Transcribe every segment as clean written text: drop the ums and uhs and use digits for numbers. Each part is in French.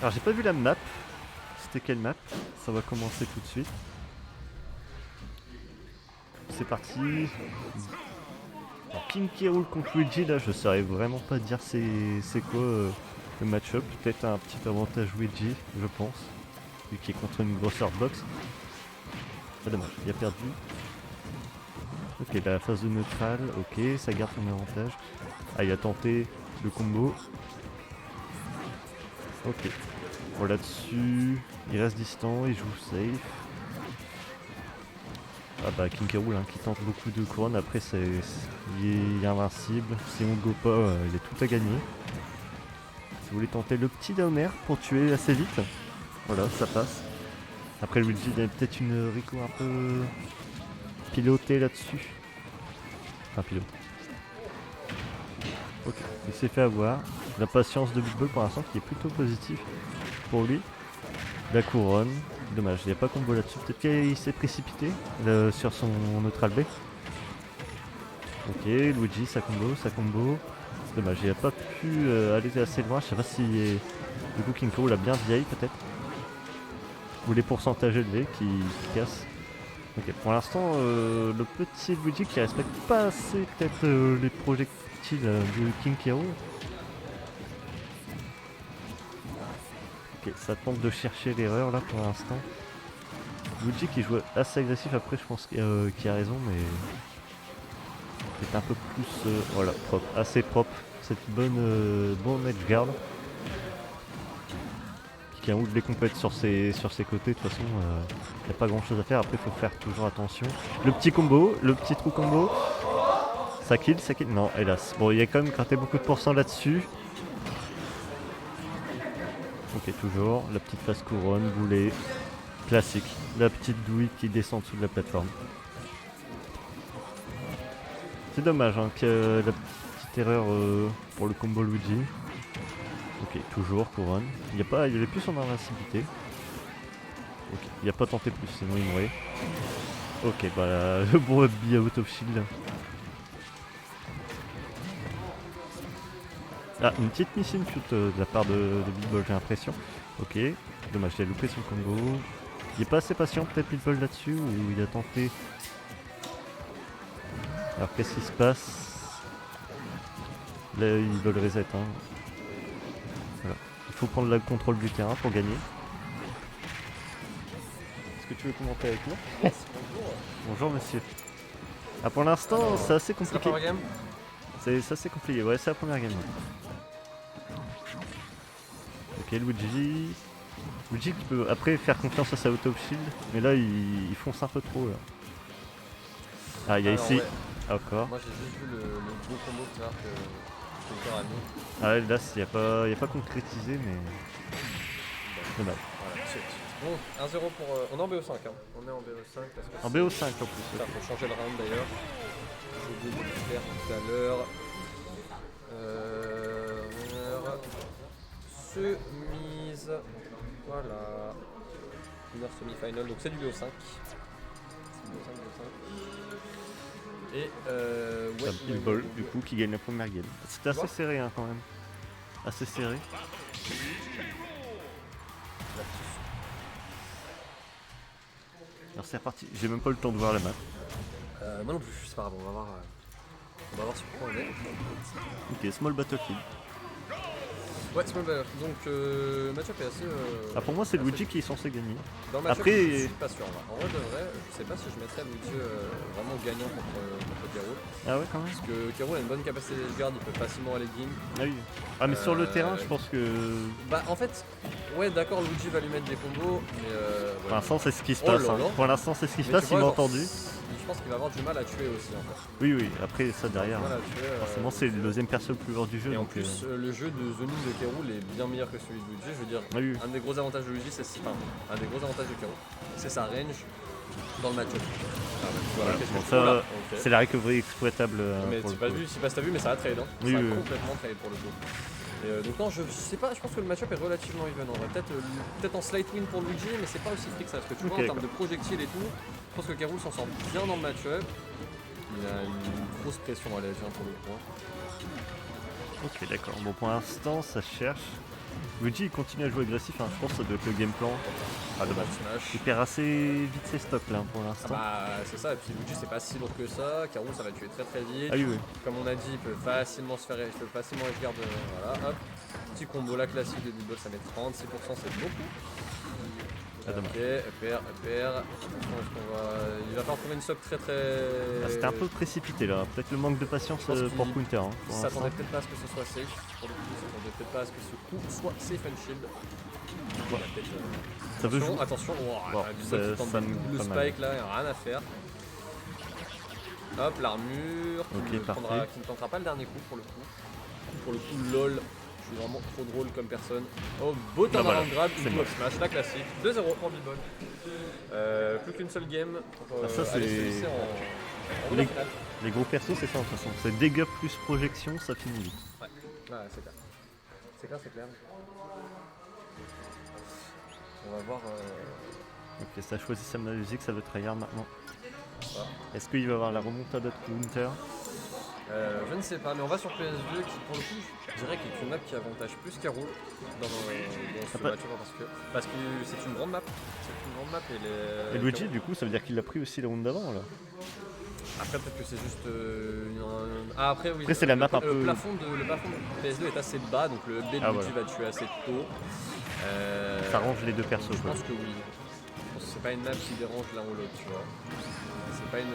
Alors j'ai pas vu la map. C'était quelle map? Ça va commencer tout de suite. C'est parti. Alors, King K. Rool contre Luigi, là je saurais vraiment pas dire c'est quoi le match-up. Peut-être un petit avantage Luigi, je pense. Vu qu'il est contre une grosse hardbox. Pas dommage, il a perdu. Ok, la phase de neutral, ok, ça garde son avantage. Ah, il a tenté le combo. Ok. Bon, là-dessus, il reste distant, il joue safe. Ah bah King K. Rool hein, qui tente beaucoup de couronnes, après il est invincible. Si on go pas, il est tout à gagner. Si vous voulez tenter le petit downer pour tuer assez vite, voilà, ça passe. Après Luigi, il y a peut-être une Rico un peu pilotée là-dessus. Enfin pilote. Ok, il s'est fait avoir. La patience de Big Ball pour l'instant qui est plutôt positif pour lui. La couronne, dommage, il n'y a pas combo là-dessus. Peut-être qu'il s'est précipité sur son neutral B. Ok, Luigi, sa combo. Dommage, il n'a pas pu aller assez loin. Je sais pas si du coup King K. Rool a bien vieille peut-être. Ou les pourcentages élevés qui cassent. Ok, pour l'instant, le petit Luigi qui respecte pas assez peut-être les projectiles de King K. Rool. Ok, ça tente de chercher l'erreur là pour l'instant. Luigi qui joue assez agressif après, je pense qu'il a raison, mais c'est un peu plus voilà, propre, assez propre. Cette bonne edge guard qui a un les complète sur ses côtés. De toute façon, il n'y a pas grand chose à faire. Après, il faut faire toujours attention. Le petit combo, le petit trou combo. Ça kill. Non, hélas. Bon, il y a quand même gratté beaucoup de pourcents là-dessus. Ok, toujours. La petite face couronne, boulet. Classique. La petite douille qui descend dessous de la plateforme. C'est dommage hein, que la petite erreur pour le combo Luigi. Ok, toujours couronne. Il avait plus son invincibilité. Ok, il a pas tenté plus, sinon il mourrait. Ok, bah le bon be out of shield. Ah, une petite mission shoot de la part de Big Ball, j'ai l'impression. Ok, dommage, il a loupé son combo. Il est pas assez patient peut-être Big Ball là-dessus, ou il a tenté. Alors qu'est-ce qui se passe? Là, il veut le reset. Hein. Voilà. Il faut prendre le contrôle du terrain pour gagner. Est-ce que tu veux commenter avec moi? Yes, bonjour. Bonjour monsieur. Ah, pour l'instant, c'est assez compliqué. C'est la première game? C'est assez compliqué, ouais, c'est la première game. Ok, Luigi. Luigi qui peut après faire confiance à sa auto shield, mais là il fonce un peu trop là. Ah, il y a ici. Ouais. Encore. Moi j'ai juste vu le gros combo tout à l'heure que le cœur a mis. Ah, là, il n'y a pas concrétisé, mais. Dommage. Voilà, shit. Bon, 1-0 pour. On est en BO5, hein. On est en BO5 parce que. En BO5 en plus. Ça, faut changer le round d'ailleurs. J'ai oublié de le faire tout à l'heure. Semise. Voilà. Winner semi-final, donc c'est du BO5. C'est du BO5. Et Ouais, Big Ball, du coup, qui gagne la première game. C'était assez serré hein, quand même. Assez serré. Alors c'est reparti. J'ai même pas eu le temps de voir la map. Moi non plus, c'est pas grave, on va voir sur quoi on est. Ok, Small Battlefield. Ouais, Small Battle. Donc, match-up est assez. Ah, pour moi, c'est Luigi qui est censé gagner. Dans le match-up, Après- je suis pas sûr. Là. En vrai de vrai, je sais pas si je mettrais Luigi vraiment gagnant contre K. Rool. Ah ouais, quand même. Parce que K. Rool a une bonne capacité de garde, il peut facilement aller game. Ah oui. Ah, mais sur le terrain, je pense que. Bah, en fait, ouais, d'accord, Luigi va lui mettre des combos, mais. Pour l'instant, c'est ce qui se Oh passe. là Hein. là. Pour l'instant, c'est ce qui se Mais passe, tu il vois, m'a genre, entendu. Je pense qu'il va avoir du mal à tuer aussi en fait. Oui, oui, après ça derrière. Mal à tuer, Forcément, c'est le deuxième perso le plus fort du jeu. Et en donc, plus, le jeu de Zoning de K. Rool est bien meilleur que celui de Luigi. Je veux dire, Ah oui, oui. un des gros avantages de Luigi, un des gros avantages de K. Rool, c'est sa range dans le match-up. Voilà, qu'est-ce Bon, que tu ça, fous là Ok. c'est la recovery exploitable. Mais pour tu le pas coup. vu, je sais pas si t'as vu, mais ça a trade. Hein. Oui, ça a oui, oui. complètement trade pour le coup. Et donc non, je sais pas, je pense que le match-up est relativement even en vrai. Peut-être en slight win pour Luigi, mais c'est pas aussi strict que ça. Parce que tu vois, en termes de projectiles et tout, je pense que K. Rool s'en sort bien dans le match-up. Il a une grosse pression à l'edge hein, pour le coup. Ok, d'accord. Bon, pour l'instant, ça cherche. Luigi il continue à jouer agressif, hein. Je pense que ça doit être le game plan. Ah dommage. Smash. Il perd assez vite ses stocks là pour Ah l'instant. bah c'est ça, et puis Luigi c'est pas si lourd que ça, Karou ça va tuer très très vite. Ah oui, oui. Comme on a dit, il peut facilement se faire, il peut facilement edgeguard de. Voilà, hop. Petit combo là classique de Big Ball, ça met 36%, c'est beaucoup. Ah, dommage. Ok, EPR. Attention, est-ce qu'on va. Il va falloir trouver une stock très très. Ah, c'était un peu précipité là, peut-être le manque de patience Je pense pour qu'il- Counter. Hein, Il pour s'attendait l'instant. peut-être pas à ce que ce soit safe. Pour le coup, il s'attendait peut-être pas à ce que ce coup soit safe and shield. Voilà, peut-être, Ça veut jouer. attention, wow, Bon, Big ça- Ball qui tente ça le me- double pas mal. spike là, il n'y a rien à faire. Hop, l'armure, Ok, qui parfait. ne tentera pas le dernier coup pour le coup. Pour le coup, lol, je suis vraiment trop drôle comme personne. Oh, beau Bah turnaround voilà, grab, c'est une bon. up smash, la classique. 2-0 pour Big Ball. Plus qu'une seule game pour Ah, ça, aller c'est- se hisser en Les- finale. Les gros persos c'est ça de toute façon. C'est dégâts plus projection, ça finit vite. Ouais, c'est clair. C'est clair. On va voir. Ok, ça a choisi sa musique, ça veut tryhard maintenant. Ça. Est-ce qu'il va avoir la remontada de Counter? Je ne sais pas, mais on va sur PS2 qui, pour le coup, je dirais qu'il est une map qui avantage plus Karoo dans ce bah- match parce que c'est une grande map. C'est une grande map et les. Et Luigi du coup ça veut dire qu'il a pris aussi le round d'avant là. Après peut-être que c'est juste Ah après oui. Après, c'est la map un le peu- plafond de PS2 est assez bas, donc le B de Ah, Luigi voilà. va tuer assez tôt. Ça arrange les deux persos Je quoi. pense que oui. Je pense que c'est pas une map qui dérange l'un ou l'autre, tu vois. C'est pas une.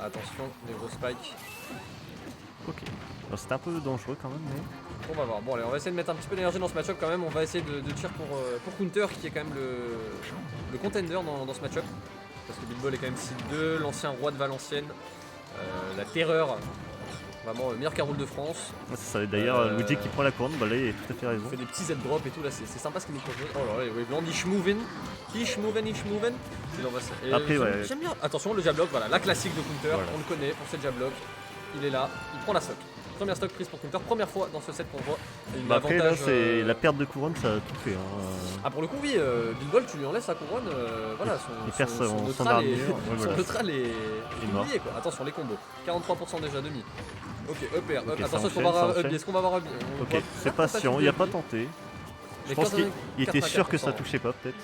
Attention, les gros spikes. Ok. Alors, c'était un peu dangereux quand même mais. On va voir. Bon allez, on va essayer de mettre un petit peu d'énergie dans ce match-up quand même. On va essayer de tirer pour Counter qui est quand même le contender dans ce match-up. Parce que Big Ball est quand même seed 2, l'ancien roi de Valenciennes, la terreur, vraiment le meilleur Karoo de France. Ouais, c'est ça. D'ailleurs Luigi qui prend la couronne, bah là il a tout à fait raison. Il fait des petits Z-drop et tout, là c'est sympa ce qu'il nous propose. Oh là là, les Waveland, Ishmoven. Il en va se- et Après, ouais. J'aime bien. Attention, le jablock, voilà, la classique de Counter, Voilà. on le connaît pour cette jablock. Il est là, il prend la stock. Première stock prise pour Counter, première fois dans ce set qu'on voit. Et une Bah après là avantage, c'est la perte de couronne, ça a tout fait. Hein. Ah pour le coup oui, Big Ball tu lui enlèves sa couronne, voilà, il perd son neutral armure, est, ouais, son voilà. neutral est mort. oublié quoi. Attention les combos, 43% déjà demi. Ok, EPR, Ok, ça attention est-ce qu'on enchaîne, va avoir ça Hubby, enchaîne. est-ce qu'on va avoir Hubby? Ok, c'est patient, il a pas tenté. Je pense qu'il était sûr que ça 84%. touchait pas peut-être.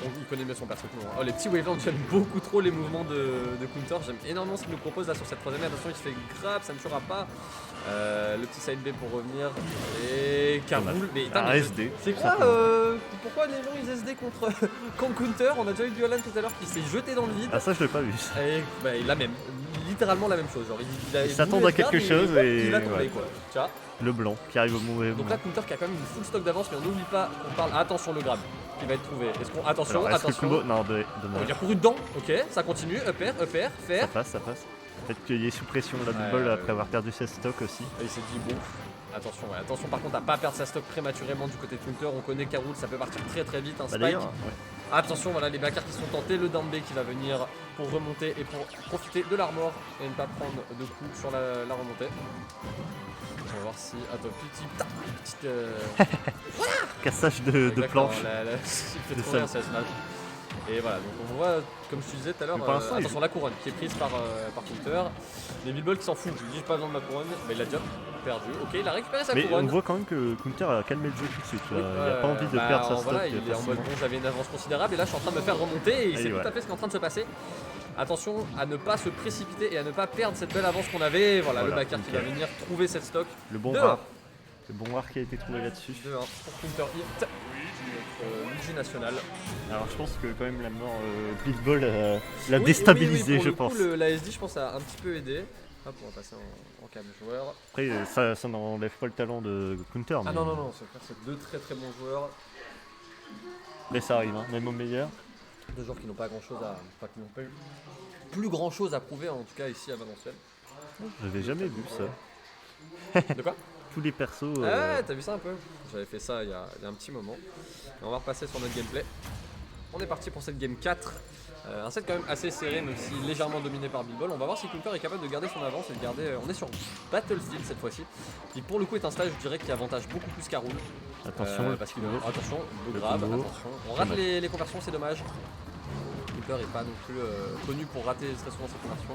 Il connaît mieux son perso que nous. Oh les petits Waveland, j'aime beaucoup trop les mouvements de Counter, j'aime énormément ce qu'il nous propose là sur cette troisième. Attention il se fait grab, ça ne tuera pas. Le petit side B pour revenir. Et Karoul, mais putain, Un mais SD. c'est quoi simplement. pourquoi les gens ils SD contre Counter? On a déjà eu du Alan tout à l'heure qui s'est jeté dans le vide. Ah ça je l'ai pas vu. Et bah, il a même, littéralement la même chose. Genre, Il s'attend à quelque chose et il a tombé ouais. quoi. Tu vois. Le blanc qui arrive au mauvais Donc moment. là Counter qui a quand même une full stock d'avance, mais on n'oublie pas qu'on parle. Attention le grab qui va être trouvé. Est-ce qu'on attention, Alors est-ce que le attention. combo. Non, Oh, dommage. il a couru dedans. Ok, ça continue. EPR, Ça faire. passe, ça passe. Peut-être qu'il est sous pression la Ouais, Big Ball ouais, après ouais. avoir perdu ses stocks aussi. Et il s'est dit bon. Attention, ouais. Attention par contre à pas perdre sa stock prématurément du côté de Counter. On connaît Karul, ça peut partir très très vite. Un Bah spike. d'ailleurs, ouais. Attention, voilà les backers qui sont tentés, le down B qui va venir pour remonter et pour profiter de l'armor et ne pas prendre de coups sur la remontée. On va voir si. Attends, petite. Cassage de Exactement, planche. il fait De trop ça. bien ce smash. Et voilà, donc on voit, comme je te disais tout à l'heure, Mais pour l'instant, attention la couronne qui est prise par Counter. Les Big Ball qui s'en fout, je lui dis j'ai pas besoin de ma couronne, mais il a déjà perdu. Ok, il a récupéré sa Mais couronne. on voit quand même que Counter a calmé le jeu tout de suite. Là. Oui, Il a pas envie de perdre sa stock. voilà, il est en mode facilement. bon, j'avais une avance considérable et là je suis en train de me faire remonter et c'est Allez, tout ouais. à fait ce qui est en train de se passer. Attention à ne pas se précipiter et à ne pas perdre cette belle avance qu'on avait. Voilà, le Voilà, backer qui va nickel. venir trouver cette stock. Le bon Dehors. rare. Le bon rare qui a été trouvé là-dessus. 2-1 pour Counter Hit, notre Luigi national. Alors je pense que quand même la mort Big Ball l'a Oui, déstabilisé, pour je le pense. coup, la SD je pense a un petit peu aidé. Hop, on va passer en câble joueur. Après ça n'enlève pas le talent de Counter. Ah mais- non, c'est deux très très bons joueurs. Mais ça arrive, hein, même au meilleur. Deux joueurs qui n'ont pas grand chose à. Enfin, qui n'ont pas eu plus grand chose à prouver en tout cas ici à Valenciennes. J'avais jamais vu ça. De quoi? Tous les persos. Ah ouais, t'as vu ça un peu? J'avais fait ça il y a un petit moment. Et on va repasser sur notre gameplay. On est parti pour cette game 4. Un set quand même assez serré, même si légèrement dominé par Big Ball. On va voir si Counter est capable de garder son avance et de garder. On est sur Battlefield cette fois-ci, qui pour le coup est un stage, je dirais, qui avantage beaucoup plus Karul. Attention, Parce qu'il combo. attention, beau Le grab, combo. attention. On rate Dommage. les conversions, c'est dommage. Counter est pas non plus connu pour rater très souvent ses conversions.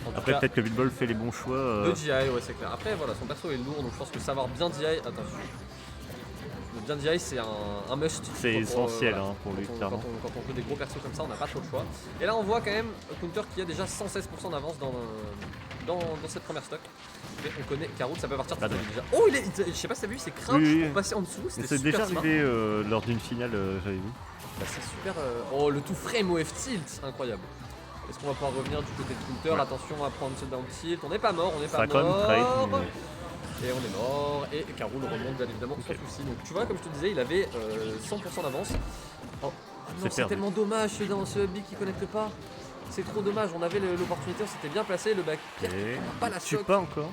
En tout Après cas, peut-être que Big Ball fait les bons choix. le DI, ouais, c'est clair. Après, voilà, son perso est lourd, donc je pense que savoir bien DI, attention. Le Janji Ice c'est un must. C'est essentiel voilà, pour lui, quand clairement. on joue des gros persos comme ça, on n'a pas trop le choix. Et là on voit quand même Counter qui a déjà 116% d'avance dans cette première stock. Mais on connaît K. Rool, ça peut partir très vite déjà. Oh je sais pas si t'as vu, c'est crouch pour passer en dessous, c'était c'est super déjà smart. arrivé lors d'une finale, j'avais vu. Bah, c'est super. Oh, le tout frame OF tilt, incroyable. Est-ce qu'on va pouvoir revenir du côté de Counter? Ouais. Attention à prendre ce down tilt. On n'est pas mort, on n'est Ça pas a quand même mort. trade, Et on est mort. Et K. Rool remonte bien évidemment sans souci. Donc tu vois, comme je te disais, il avait 100% d'avance. Oh non, c'est perdu. tellement dommage ce B qui connecte pas. C'est trop dommage. On avait l'opportunité, on s'était bien placé. Le back Ok. on n'a pas la Tue stock. pas encore.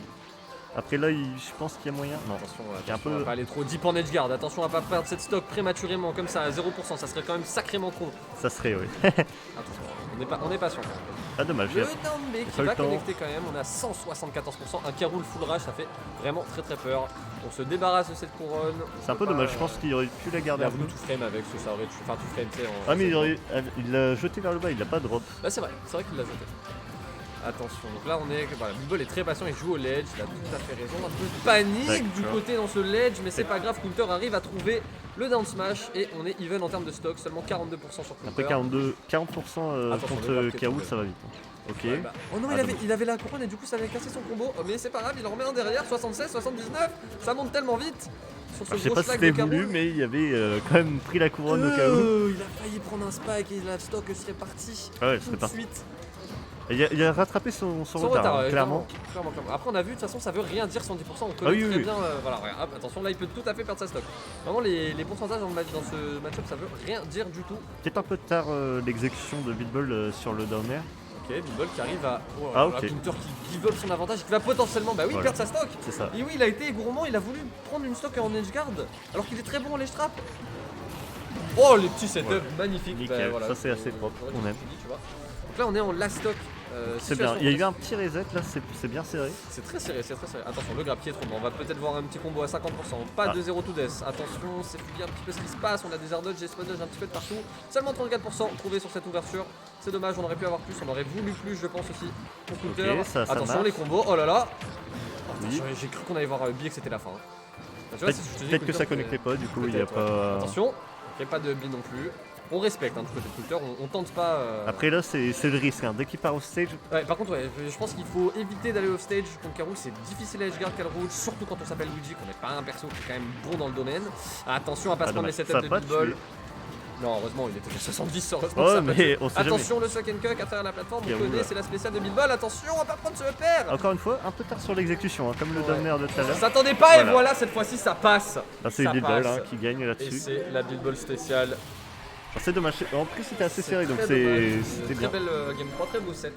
Après là, je pense qu'il y a moyen. Non. Attention, Il y a un attention, peu- on va pas aller trop deep en edge guard. Attention à pas perdre cette stock prématurément comme ça à 0%. Ça serait quand même sacrément con. Ça serait, oui. Attention, on est patient. Ah, dommage. Le down B qui pas le va temps. connecter quand même, on a 174%, un K. Rool full rush, ça fait vraiment très peur. On se débarrasse de cette couronne. C'est un peu dommage, je pense qu'il aurait pu la Il garder a un voulu peu. tout frame avec, parce que ça aurait tué, enfin tout frame, tu sais. Ah, mais il l'a jeté vers le bas, il l'a pas drop. Là c'est vrai qu'il l'a jeté. Attention, donc là on est, voilà, Bubble est très patient, il joue au ledge, il a tout à fait raison, un peu de panique du D'accord. côté dans ce ledge, mais c'est pas grave, Counter arrive à trouver le down smash et on est even en termes de stock, seulement 42% sur Counter. Après 40% Attention, contre le grab qui est K. Rool, tombé. ça va vite. Ok. Ouais, bah, oh non, Ah, il avait la couronne et du coup ça avait cassé son combo. Oh, mais c'est pas grave, il en remet un derrière, 76, 79, ça monte tellement vite sur ce Je sais gros pas si schlag c'était de K. voulu, Rool. mais il avait quand même pris la couronne au cas où. Il a failli prendre un spike et la stock serait partie Ah ouais, tout c'est de parti. suite. Il a rattrapé son Son retard, retard, hein, clairement. clairement. Après on a vu, de toute façon ça veut rien dire 110%, on connaît Ah oui, très oui. bien, voilà, regarde, hop, attention là il peut tout à fait perdre sa stock. Vraiment les pourcentages dans ce match-up ça veut rien dire du tout. Peut-être un peu tard l'exécution de Beatball sur le down air. Ok, Bubble qui arrive à... Oh, Ah, voilà, ok. Counter qui give up son avantage, qui va potentiellement, bah oui, Voilà. perdre sa stock. C'est ça. Et oui, il a été gourmand, il a voulu prendre une stock en edge guard, alors qu'il est très bon en ledge trap. Oh, les petits setups Voilà. magnifiques. Nickel, Bah, ça, c'est assez propre, on aime. Tu vois. Donc là, on est en last stock. C'est bien. Il y a eu un petit reset là, c'est bien serré. C'est très serré, c'est très serré. Attention, le grab qui est trop bon. On va peut-être voir un petit combo à 50%. Pas Ah. de 0 to death. Attention, c'est fouillé un petit peu ce qui se passe. On a des air dodge, des spot dodge un petit peu de partout. Seulement 34% trouvé sur cette ouverture. C'est dommage, on aurait pu avoir plus. On aurait voulu plus, je pense aussi. Pour Counter. Ok, ça Attention, marche. les combos. Oh là là. Oui. J'ai cru qu'on allait voir B et que c'était la fin. Tu vois, Peut-être c'est ce je te dis, peut-être que Counter, ça connectait pas, du coup il y a peut-être, ouais. pas. Attention, il n'y a pas de B non plus. On respecte hein, du côté de Counter, on tente pas. Après là c'est le risque, hein. Dès qu'il part au stage, Ouais, par contre, ouais, je pense qu'il faut éviter d'aller off stage contre K. Rool, c'est difficile à edgeguard K. Rool, surtout quand on s'appelle Luigi, qu'on n'est pas un perso qui est quand même bon dans le domaine. Attention à pas se prendre les dommage. setups Ça a de pas Beatball. tué. Non, heureusement, il était déjà 70, heureusement. Oh, que ça a pas mais tué. on sait jamais. Attention, le suck and cuck à travers la plateforme, K. on Rool, connaît, ouais. c'est la spéciale de Beatball. Attention, on va pas prendre ce repère. Encore une fois, un peu tard sur l'exécution, hein, comme le Ouais. down air de tout à On l'heure. s'attendait pas et Voilà. voilà, cette fois-ci ça passe. Là, c'est Ça Beatball passe. qui gagne Et là-dessus. c'est la Beatball spéciale. C'est dommage. En plus c'était assez serré, donc très dommage. c'était Très bien. belle game 3, très beau set.